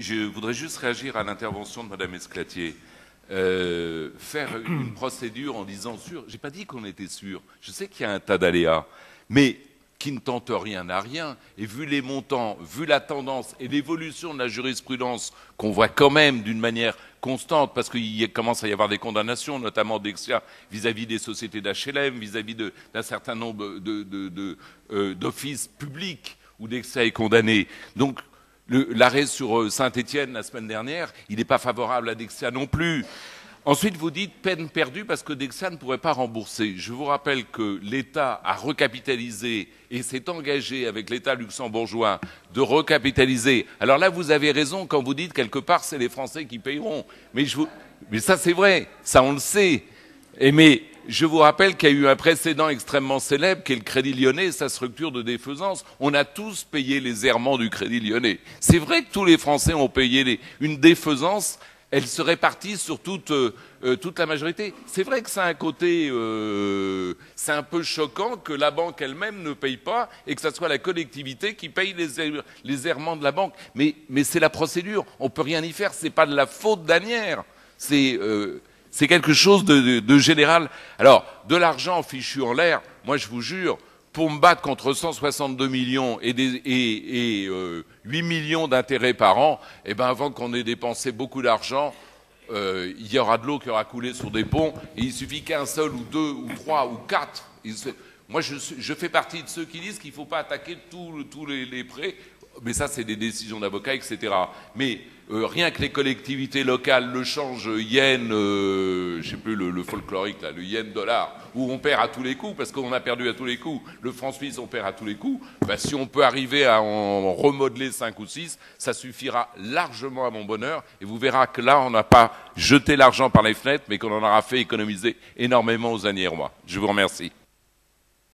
Je voudrais juste réagir à l'intervention de Madame Esclatier. Faire une procédure en disant sûr, j'ai pas dit qu'on était sûr, je sais qu'il y a un tas d'aléas, mais qui ne tente rien n'a rien, et vu les montants, vu la tendance et l'évolution de la jurisprudence qu'on voit quand même d'une manière constante, parce qu'il commence à y avoir des condamnations, notamment Dexia, vis-à-vis des sociétés d'HLM, vis-à-vis d'un certain nombre d'offices publics où Dexia est condamné. Donc, l'arrêt sur Saint-Étienne la semaine dernière, il n'est pas favorable à Dexia non plus. Ensuite, vous dites peine perdue parce que Dexia ne pourrait pas rembourser. Je vous rappelle que l'État a recapitalisé et s'est engagé avec l'État luxembourgeois de recapitaliser. Alors là, vous avez raison quand vous dites quelque part c'est les Français qui payeront. Mais ça c'est vrai, ça on le sait. Mais je vous rappelle qu'il y a eu un précédent extrêmement célèbre qui est le Crédit Lyonnais, sa structure de défaisance. On a tous payé les errements du Crédit Lyonnais. C'est vrai que tous les Français ont payé une défaisance. Elle se répartit sur toute la majorité. C'est vrai que ça a un côté... c'est un peu choquant que la banque elle-même ne paye pas et que ce soit la collectivité qui paye les errements de la banque. Mais c'est la procédure. On ne peut rien y faire. Ce n'est pas de la faute d'Asnières. C'est quelque chose de général. Alors, de l'argent fichu en l'air, moi je vous jure, pour me battre contre 162 millions et 8 millions d'intérêts par an, eh ben avant qu'on ait dépensé beaucoup d'argent, il y aura de l'eau qui aura coulé sur des ponts, et il suffit qu'un seul, ou deux, ou trois, ou quatre. Moi, je fais partie de ceux qui disent qu'il ne faut pas attaquer tous les prêts, mais ça, c'est des décisions d'avocats, etc. Mais rien que les collectivités locales, le change yen, je sais plus le folklorique, là, le yen dollar, où on perd à tous les coups, parce qu'on a perdu à tous les coups, le franc suisse, on perd à tous les coups, ben, si on peut arriver à en remodeler 5 ou 6, ça suffira largement à mon bonheur, et vous verrez que là, on n'a pas jeté l'argent par les fenêtres, mais qu'on en aura fait économiser énormément aux Asniérois. Je vous remercie.